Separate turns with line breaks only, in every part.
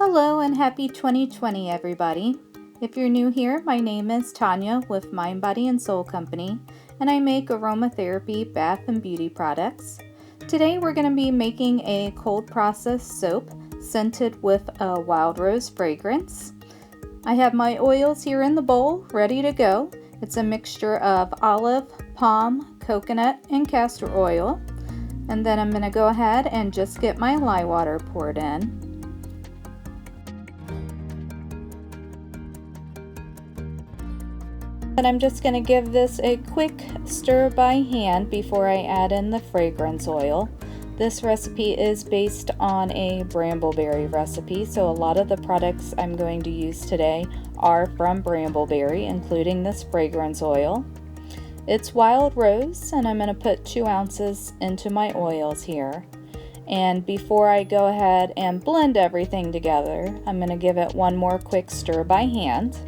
Hello and happy 2020 everybody. If you're new here, my name is Tanya with Mind, Body and Soul Company, and I make aromatherapy, bath and beauty products. Today we're going to be making a cold process soap scented with a wild rose fragrance. I have my oils here in the bowl ready to go. It's a mixture of olive, palm, coconut, and castor oil. And then I'm going to go ahead and just get my lye water poured in. And I'm just going to give this a quick stir by hand before I add in the fragrance oil. This recipe is based on a brambleberry recipe, so a lot of the products I'm going to use today are from brambleberry, including this fragrance oil. It's wild rose, and I'm going to put 2 ounces into my oils here. And before I go ahead and blend everything together, I'm going to give it one more quick stir by hand.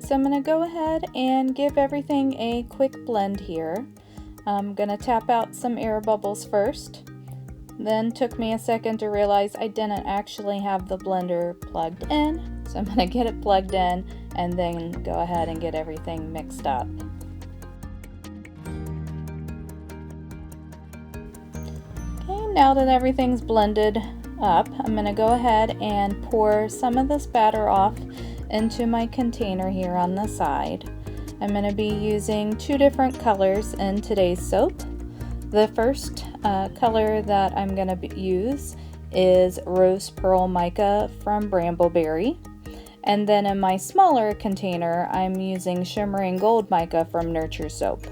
So I'm going to go ahead and give everything a quick blend here. I'm going to tap out some air bubbles first. Then took me a second to realize I didn't actually have the blender plugged in. So I'm going to get it plugged in and then go ahead and get everything mixed up. Okay, now that everything's blended up, I'm going to go ahead and pour some of this batter off into my container here on the side. I'm going to be using 2 different colors in today's soap. The first color that I'm going to use is Rose Pearl Mica from Brambleberry. And then in my smaller container, I'm using Shimmering Gold Mica from Nurture Soap.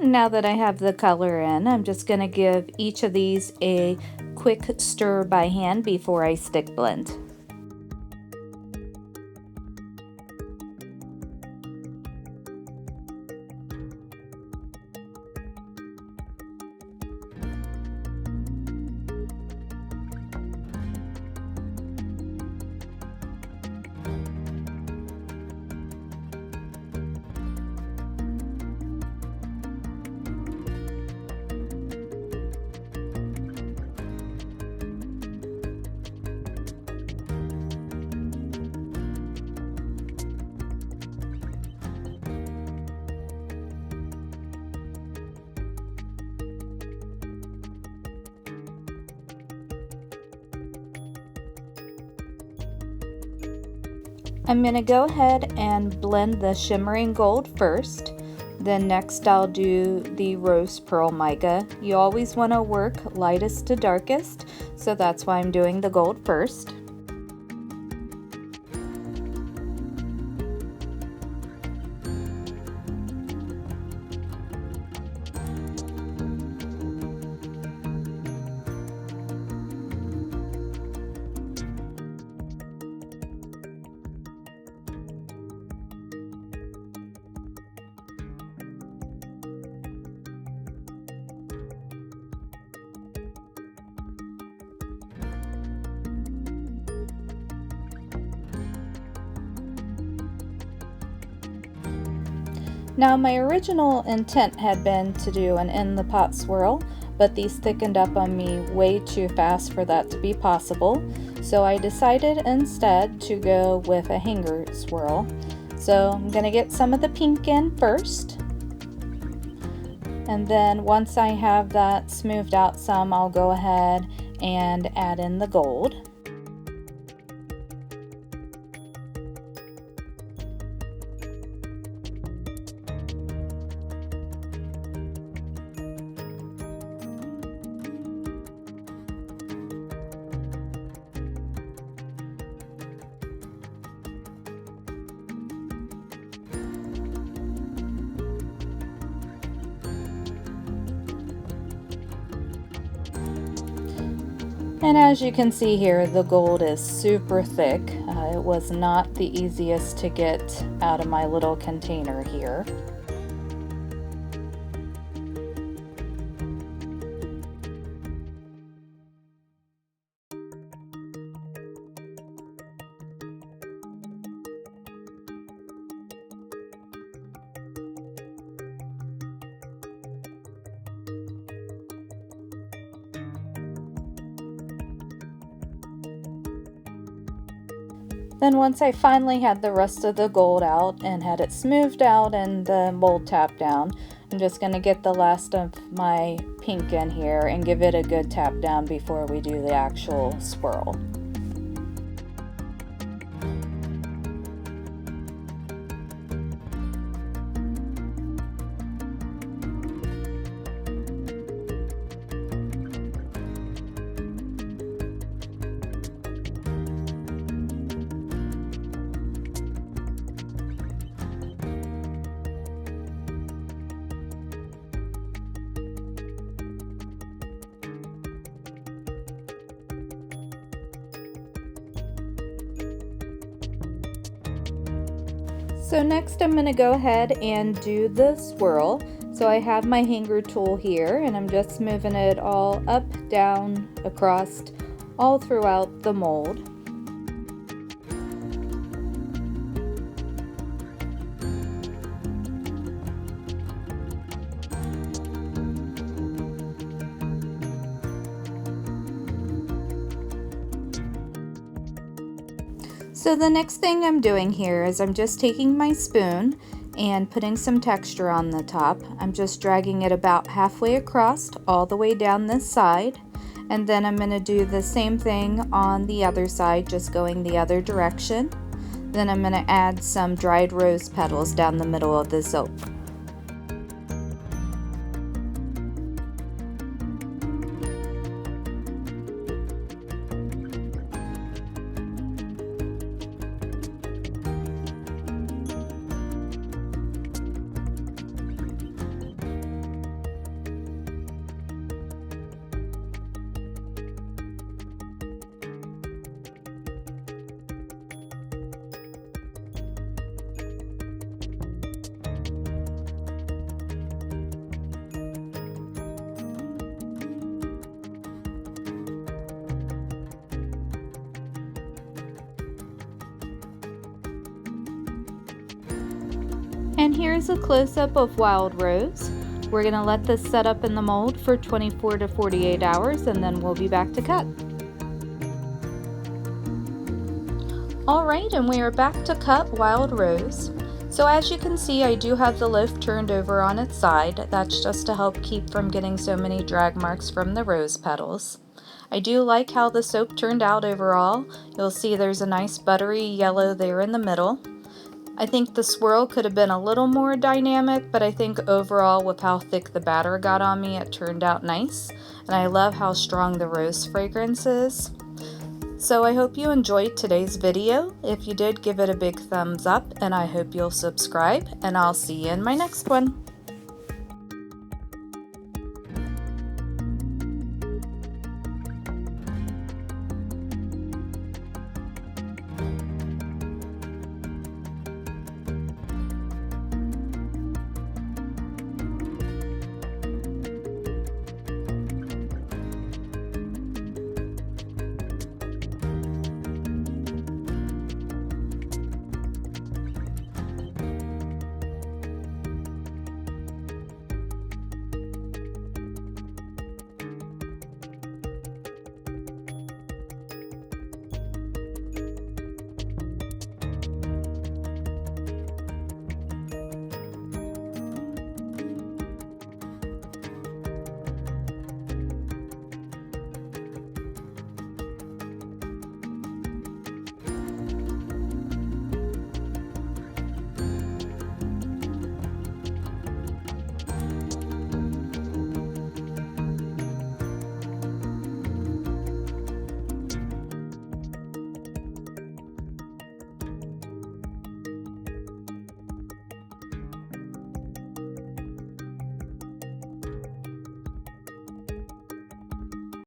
Now that I have the color in, I'm just going to give each of these a quick stir by hand before I stick blend. I'm going to go ahead and blend the Shimmering Gold first. Then next I'll do the Rose Pearl Mica. You always want to work lightest to darkest, so that's why I'm doing the gold first. Now my original intent had been to do an in the pot swirl, but these thickened up on me way too fast for that to be possible. So I decided instead to go with a hanger swirl. So I'm going to get some of the pink in first. And then once I have that smoothed out some, I'll go ahead and add in the gold. And as you can see here, the gold is super thick. It was not the easiest to get out of my little container here. Then once I finally had the rest of the gold out and had it smoothed out and the mold tapped down, I'm just going to get the last of my pink in here and give it a good tap down before we do the actual swirl. So next I'm going to go ahead and do the swirl. So I have my hanger tool here and I'm just moving it all up, down, across, all throughout the mold. So the next thing I'm doing here is I'm just taking my spoon and putting some texture on the top. I'm just dragging it about halfway across all the way down this side, and then I'm going to do the same thing on the other side, just going the other direction. Then I'm going to add some dried rose petals down the middle of the soap. And here's a close-up of wild rose. We're going to let this set up in the mold for 24 to 48 hours and then we'll be back to cut. Alright, and we are back to cut wild rose. So as you can see, I do have the loaf turned over on its side. That's just to help keep from getting so many drag marks from the rose petals. I do like how the soap turned out overall. You'll see there's a nice buttery yellow there in the middle. I think the swirl could have been a little more dynamic, but I think overall with how thick the batter got on me, it turned out nice. And I love how strong the rose fragrance is. So I hope you enjoyed today's video. If you did, give it a big thumbs up, and I hope you'll subscribe, and I'll see you in my next one.